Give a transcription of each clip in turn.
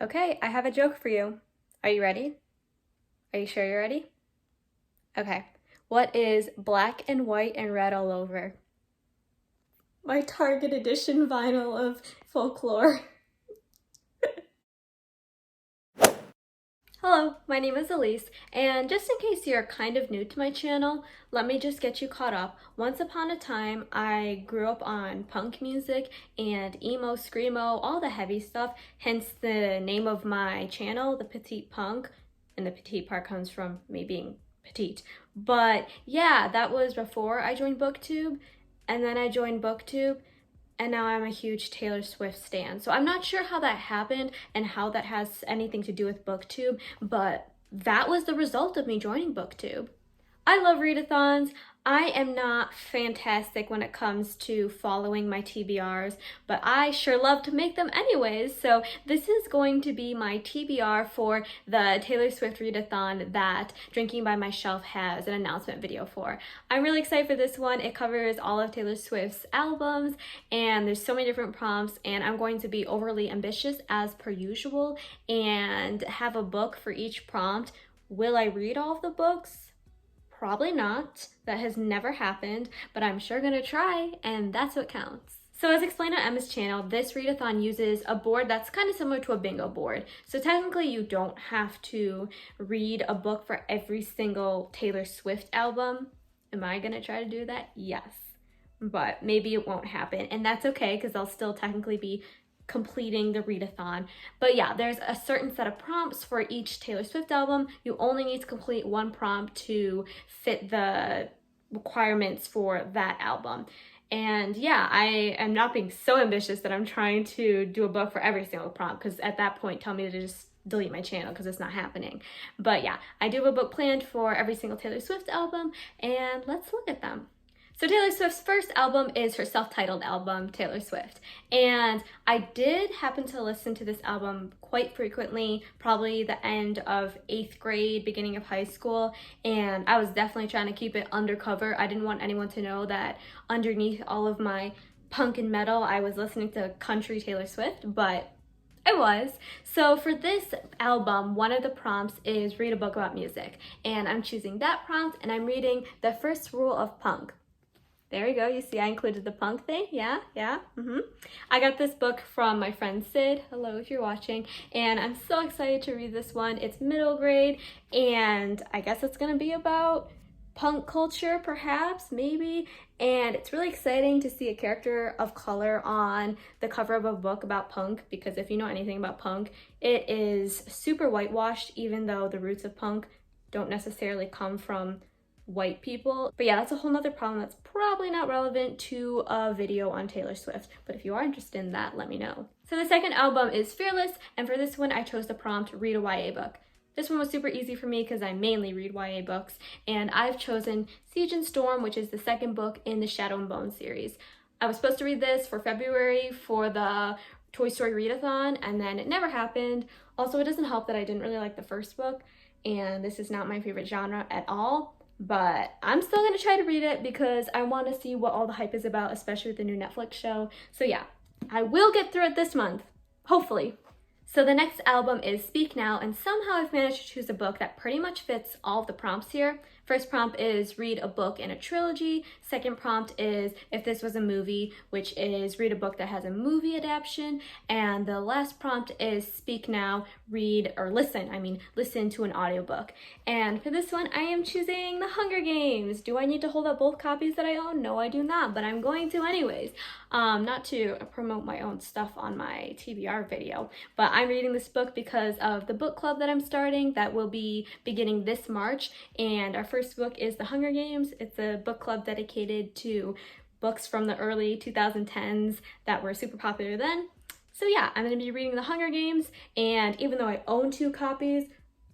Okay, I have a joke for you. Are you ready? Are you sure you're ready? Okay. What is black and white and red all over? My Target edition vinyl of Folklore. Hello, my name is Elise, and just in case you're kind of new to my channel, let me just get you caught up. Once upon a time, I grew up on punk music and emo, screamo, all the heavy stuff, hence the name of my channel, The Petite Punk, and the petite part comes from me being petite. But yeah, that was before I joined BookTube, and then I joined BookTube, and now I'm a huge Taylor Swift stan. So I'm not sure how that happened and how that has anything to do with BookTube, but that was the result of me joining BookTube. I love readathons. I am not fantastic when it comes to following my TBRs, but I sure love to make them anyways. So this is going to be my TBR for the Taylor Swift readathon that Drinking by My Shelf has an announcement video for. I'm really excited for this one. It covers all of Taylor Swift's albums, and there's so many different prompts, and I'm going to be overly ambitious as per usual and have a book for each prompt. Will I read all of the books? Probably not. That has never happened, but I'm sure gonna try, and that's what counts. So as explained on Emma's channel, this readathon uses a board that's kind of similar to a bingo board. So technically you don't have to read a book for every single Taylor Swift album. Am I gonna try to do that? Yes. But maybe it won't happen, and that's okay because I'll still technically be completing the readathon. But yeah, there's a certain set of prompts for each Taylor Swift album. You only need to complete one prompt to fit the requirements for that album. And yeah, I am not being so ambitious that I'm trying to do a book for every single prompt, because at that point tell me to just delete my channel because it's not happening. But yeah, I do have a book planned for every single Taylor Swift album, and let's look at them. So Taylor Swift's first album is her self-titled album, Taylor Swift. And I did happen to listen to this album quite frequently, probably the end of 8th grade, beginning of high school. And I was definitely trying to keep it undercover. I didn't want anyone to know that underneath all of my punk and metal, I was listening to country Taylor Swift, but I was. So for this album, one of the prompts is read a book about music. And I'm choosing that prompt, and I'm reading The First Rule of Punk. There we go. You see I included the punk thing. Yeah. I got this book from my friend Sid. Hello if you're watching. And I'm so excited to read this one. It's middle grade, and I guess it's going to be about punk culture, perhaps, maybe. And it's really exciting to see a character of color on the cover of a book about punk, because if you know anything about punk, it is super whitewashed, even though the roots of punk don't necessarily come from white people. But yeah, that's a whole nother problem that's probably not relevant to a video on Taylor Swift, but if you are interested in that, let me know. So the second album is Fearless, and for this one I chose the prompt read a YA book. This one was super easy for me because I mainly read YA books, and I've chosen Siege and Storm, which is the second book in the Shadow and Bone series. I was supposed to read this for February for the Toy Story readathon, and then it never happened. Also, it doesn't help that I didn't really like the first book, and this is not my favorite genre at all. But I'm still going to try to read it because I want to see what all the hype is about, especially with the new Netflix show. So yeah, I will get through it this month, hopefully. So the next album is Speak Now, and somehow I've managed to choose a book that pretty much fits all of the prompts here. First prompt is read a book in a trilogy. Second prompt is if this was a movie, which is read a book that has a movie adaptation. And the last prompt is speak now, read, or listen to an audiobook. And for this one, I am choosing The Hunger Games. Do I need to hold up both copies that I own? No, I do not, but I'm going to anyways. Not to promote my own stuff on my TBR video, but I'm reading this book because of the book club that I'm starting that will be beginning this March, and our first book is The Hunger Games. It's a book club dedicated to books from the early 2010s that were super popular then. So yeah, I'm going to be reading The Hunger Games, and even though I own 2 copies,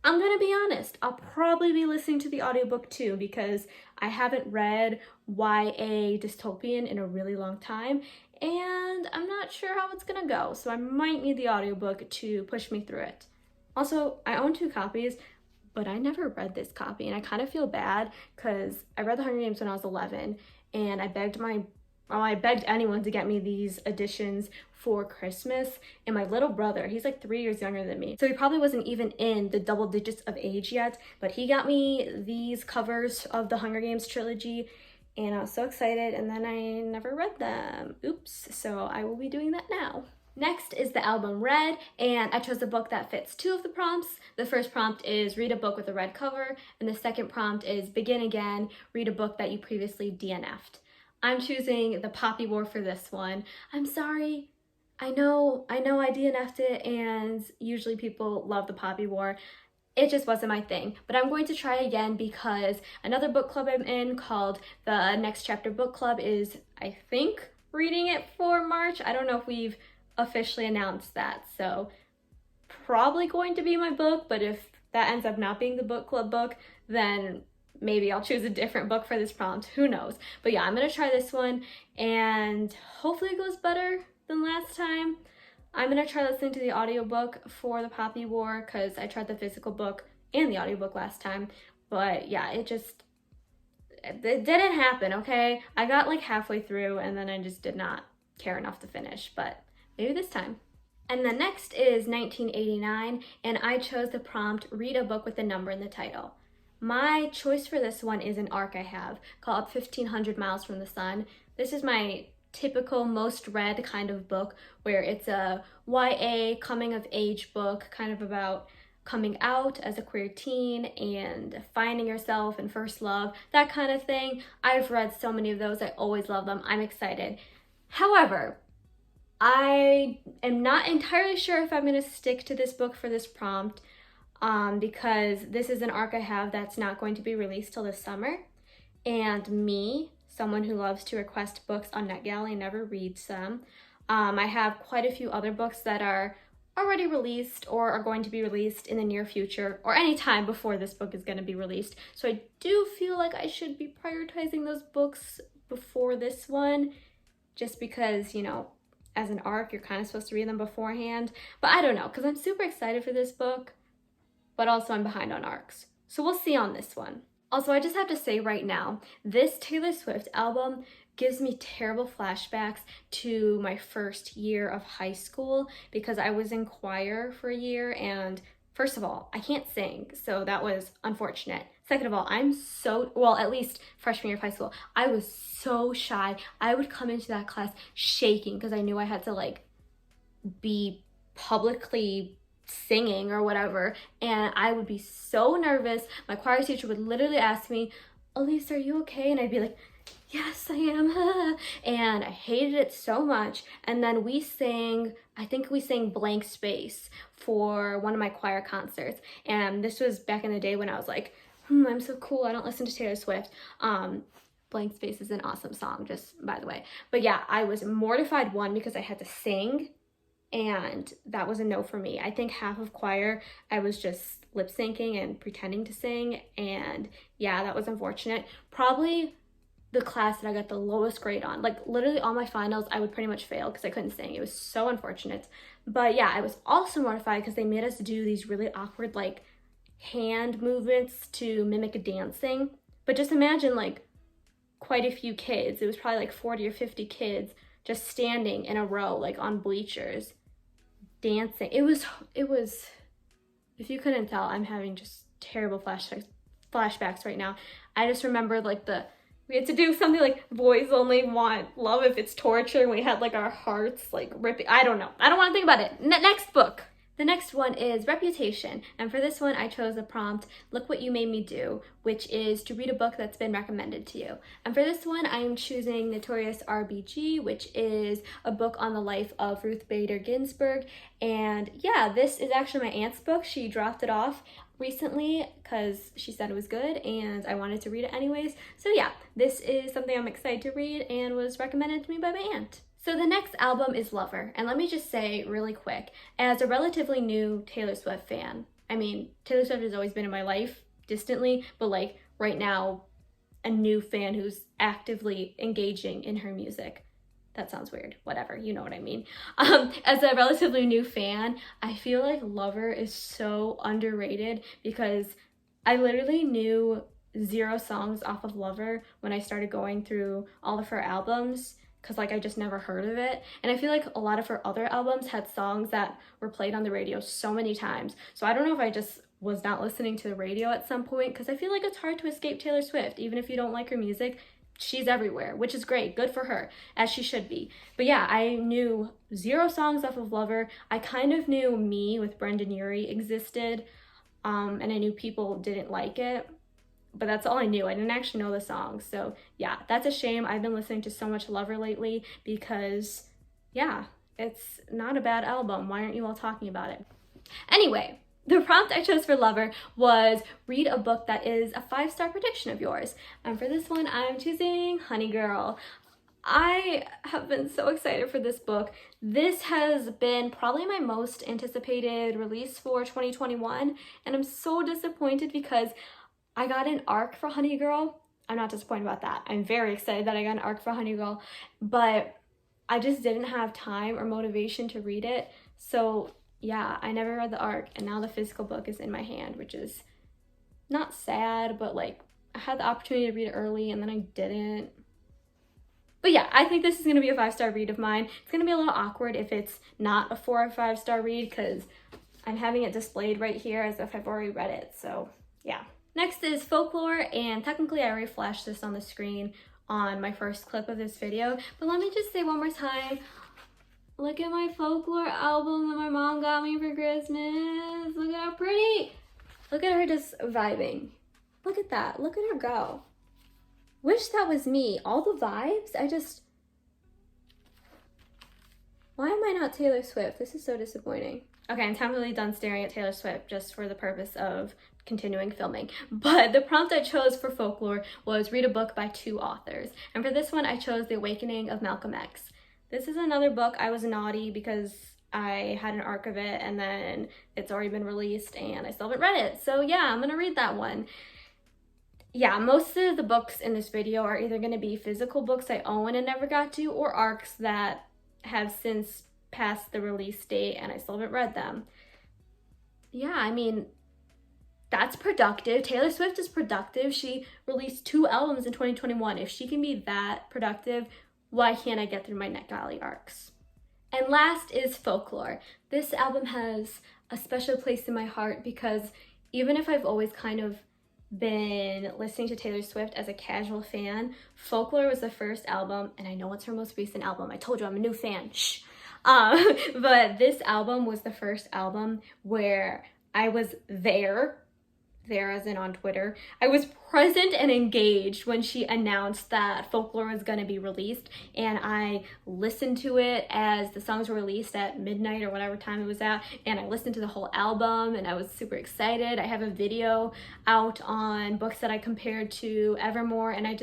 I'm going to be honest, I'll probably be listening to the audiobook too, because I haven't read YA dystopian in a really long time, and I'm not sure how it's going to go, so I might need the audiobook to push me through it. Also, I own 2 copies, but I never read this copy, and I kind of feel bad because I read The Hunger Games when I was 11, and I begged anyone to get me these editions for Christmas, and my little brother, he's like 3 years younger than me, so he probably wasn't even in the double digits of age yet, but he got me these covers of the Hunger Games trilogy, and I was so excited, and then I never read them. Oops, so I will be doing that now. Next is the album Red, and I chose a book that fits 2 of the prompts. The first prompt is read a book with a red cover, and the second prompt is begin again, read a book that you previously DNF'd. I'm choosing The Poppy War for this one. I'm sorry, I know I DNF'd it, and usually people love The Poppy War. It just wasn't my thing, but I'm going to try again because another book club I'm in called the Next Chapter Book Club is, I think, reading it for March. I don't know if we've officially announced that, so probably going to be my book, but if that ends up not being the book club book, then maybe I'll choose a different book for this prompt, who knows. But yeah, I'm gonna try this one, and hopefully it goes better than last time. I'm gonna try listening to the audiobook for The Poppy War because I tried the physical book and the audiobook last time, but yeah, it didn't happen, okay? I got like halfway through and then I just did not care enough to finish, but maybe this time. And the next is 1989, and I chose the prompt, read a book with a number in the title. My choice for this one is an arc I have called 1500 Miles from the Sun. This is my typical most read kind of book where it's a YA coming of age book, kind of about coming out as a queer teen and finding yourself and first love, that kind of thing. I've read so many of those, I always love them, I'm excited. However, I am not entirely sure if I'm going to stick to this book for this prompt because this is an arc I have that's not going to be released till this summer. And me, someone who loves to request books on NetGalley, never reads them. I have quite a few other books that are already released or are going to be released in the near future or any time before this book is going to be released. So I do feel like I should be prioritizing those books before this one just because, you know, as an arc, you're kind of supposed to read them beforehand. But I don't know, because I'm super excited for this book, but also I'm behind on arcs. So we'll see on this one. Also, I just have to say right now, this Taylor Swift album gives me terrible flashbacks to my first year of high school because I was in choir for a year, and first of all, I can't sing, so that was unfortunate. Second of all, at least freshman year of high school, I was so shy. I would come into that class shaking because I knew I had to like be publicly singing or whatever, and I would be so nervous. My choir teacher would literally ask me, "Elise, are you okay?" And I'd be like, "Yes, I am." And I hated it so much. And then I think we sang Blank Space for one of my choir concerts. And this was back in the day when I was like, I'm so cool, I don't listen to Taylor Swift. Blank Space is an awesome song, just by the way. But yeah, I was mortified, one, because I had to sing, and that was a no for me. I think half of choir, I was just lip syncing and pretending to sing, and yeah, that was unfortunate. Probably the class that I got the lowest grade on. Like literally all my finals, I would pretty much fail because I couldn't sing. It was so unfortunate. But yeah, I was also mortified because they made us do these really awkward like hand movements to mimic dancing. But just imagine like quite a few kids. It was probably like 40 or 50 kids just standing in a row like on bleachers dancing. It was, if you couldn't tell, I'm having just terrible flashbacks right now. I just remember like we had to do something like boys only want love if it's torture, and we had like our hearts like ripping. I don't know. I don't want to think about it. Next book. The next one is Reputation, and for this one I chose the prompt, Look What You Made Me Do, which is to read a book that's been recommended to you. And for this one I am choosing Notorious RBG, which is a book on the life of Ruth Bader Ginsburg. And yeah, this is actually my aunt's book. She dropped it off recently because she said it was good and I wanted to read it anyways. So yeah, this is something I'm excited to read and was recommended to me by my aunt. So the next album is Lover, and let me just say really quick, as a relatively new Taylor Swift fan, I mean, Taylor Swift has always been in my life, distantly, but like right now, a new fan who's actively engaging in her music. That sounds weird, whatever, you know what I mean. As a relatively new fan, I feel like Lover is so underrated because I literally knew 0 songs off of Lover when I started going through all of her albums. because like I just never heard of it. And I feel like a lot of her other albums had songs that were played on the radio so many times. So I don't know if I just was not listening to the radio at some point, because I feel like it's hard to escape Taylor Swift. Even if you don't like her music, she's everywhere, which is great. Good for her, as she should be. But yeah, I knew 0 songs off of Lover. I kind of knew Me with Brendan Urie existed, and I knew people didn't like it, but that's all I knew. I didn't actually know the songs. So yeah, that's a shame. I've been listening to so much Lover lately because yeah, it's not a bad album. Why aren't you all talking about it? Anyway, the prompt I chose for Lover was read a book that is a 5-star prediction of yours. And for this one, I'm choosing Honey Girl. I have been so excited for this book. This has been probably my most anticipated release for 2021, and I'm so disappointed because I got an ARC for Honey Girl. I'm not disappointed about that. I'm very excited that I got an ARC for Honey Girl, but I just didn't have time or motivation to read it. So yeah, I never read the ARC, and now the physical book is in my hand, which is not sad, but like I had the opportunity to read it early and then I didn't. But yeah, I think this is going to be a 5-star read of mine. It's going to be a little awkward if it's not a 4 or 5-star read, because I'm having it displayed right here as if I've already read it. So yeah. Next is Folklore, and technically I already flashed this on the screen on my first clip of this video, but let me just say one more time, look at my Folklore album that my mom got me for Christmas. Look at how pretty. Look at her just vibing. Look at that. Look at her go. Wish that was me. All the vibes. Why am I not Taylor Swift? This is so disappointing. Okay, I'm totally done staring at Taylor Swift just for the purpose of continuing filming. But the prompt I chose for Folklore was read a book by 2 authors. And for this one, I chose The Awakening of Malcolm X. This is another book I was naughty because I had an ARC of it and then it's already been released and I still haven't read it. So yeah, I'm gonna read that one. Yeah, most of the books in this video are either gonna be physical books I own and never got to, or ARCs that have since passed the release date and I still haven't read them. Yeah, I mean, that's productive. Taylor Swift is productive. She released 2 albums in 2021. If she can be that productive, why can't I get through my NetGalley ARCs? And last is Folklore. This album has a special place in my heart because even if I've always kind of been listening to Taylor Swift as a casual fan, Folklore was the first album, and I know it's her most recent album. I told you I'm a new fan. Shh. But this album was the first album where I was there as in on Twitter. I was present and engaged when she announced that Folklore was going to be released, and I listened to it as the songs were released at midnight or whatever time it was at, and I listened to the whole album and I was super excited. I have a video out on books that I compared to Evermore, and I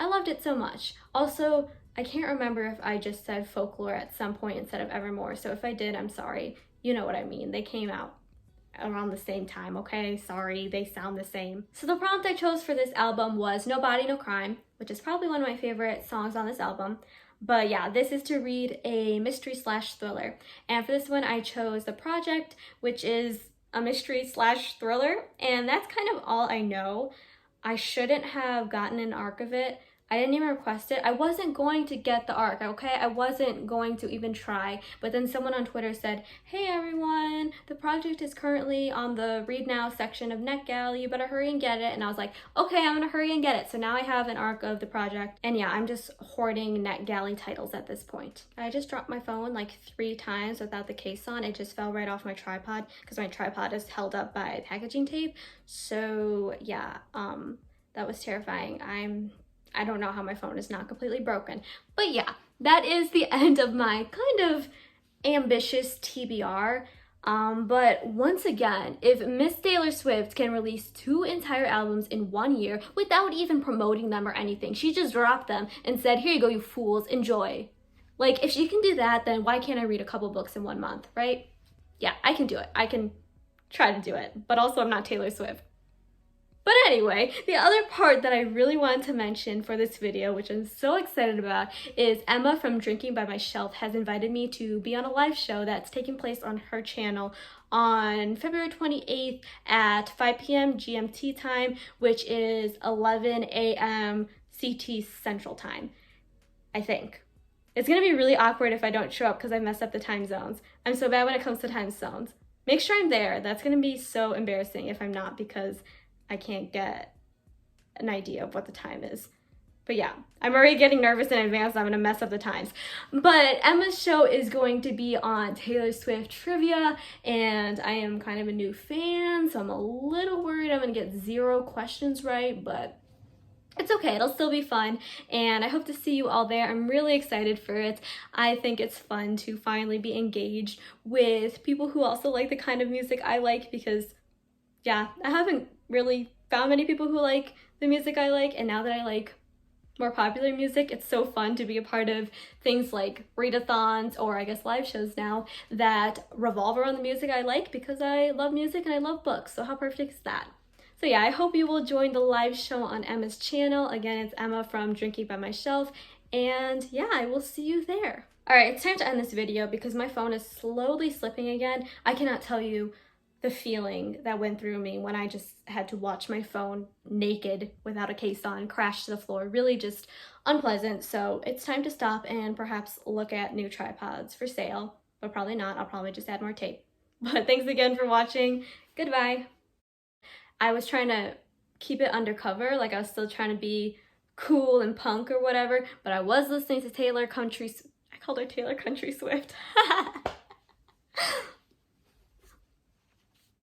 loved it so much. Also, I can't remember if I just said Folklore at some point instead of Evermore, so if I did, I'm sorry. You know what I mean. They came out around the same time, okay? Sorry, they sound the same. So the prompt I chose for this album was No Body, No Crime, which is probably one of my favorite songs on this album. But yeah, this is to read a mystery/thriller. And for this one, I chose The Project, which is a mystery/thriller. And that's kind of all I know. I shouldn't have gotten an ARC of it. I didn't even request it. I wasn't going to get the ARC, okay? I wasn't going to even try. But then someone on Twitter said, hey everyone, The Project is currently on the Read Now section of NetGalley. You better hurry and get it. And I was like, okay, I'm gonna hurry and get it. So now I have an ARC of The Project. And yeah, I'm just hoarding NetGalley titles at this point. I just dropped my phone like 3 times without the case on. It just fell right off my tripod because my tripod is held up by packaging tape. So yeah, that was terrifying. I don't know how my phone is not completely broken. But yeah, that is the end of my kind of ambitious TBR. But once again, if Miss Taylor Swift can release 2 entire albums in 1 year without even promoting them or anything, she just dropped them and said, here you go, you fools, enjoy. Like, if she can do that, then why can't I read a couple books in 1 month, right? Yeah, I can do it. I can try to do it. But also, I'm not Taylor Swift. But anyway, the other part that I really wanted to mention for this video, which I'm so excited about, is Emma from Drinking by My Shelf has invited me to be on a live show that's taking place on her channel on February 28th at 5 p.m. GMT time, which is 11 a.m. CT Central Time, I think. It's gonna be really awkward if I don't show up because I messed up the time zones. I'm so bad when it comes to time zones. Make sure I'm there. That's gonna be so embarrassing if I'm not because I can't get an idea of what the time is. But yeah, I'm already getting nervous in advance. I'm gonna mess up the times. But Emma's show is going to be on Taylor Swift trivia, and I am kind of a new fan, so I'm a little worried I'm gonna get 0 questions right, but it's okay, it'll still be fun, and I hope to see you all there. I'm really excited for it. I think it's fun to finally be engaged with people who also like the kind of music I like, because yeah, I haven't really found many people who like the music I like, and now that I like more popular music, it's so fun to be a part of things like readathons, or I guess live shows now, that revolve around the music I like, because I love music and I love books, so how perfect is that? So yeah, I hope you will join the live show on Emma's channel. Again, it's Emma from Drinking by My Shelf, and yeah, I will see you there. All right, it's time to end this video because my phone is slowly slipping again. I cannot tell you the feeling that went through me when I just had to watch my phone naked without a case on crash to the floor. Really just unpleasant. So it's time to stop and perhaps look at new tripods for sale, but probably not. I'll probably just add more tape. But thanks again for watching. Goodbye. I was trying to keep it undercover, like I was still trying to be cool and punk or whatever, but I was listening to I called her Taylor Country Swift.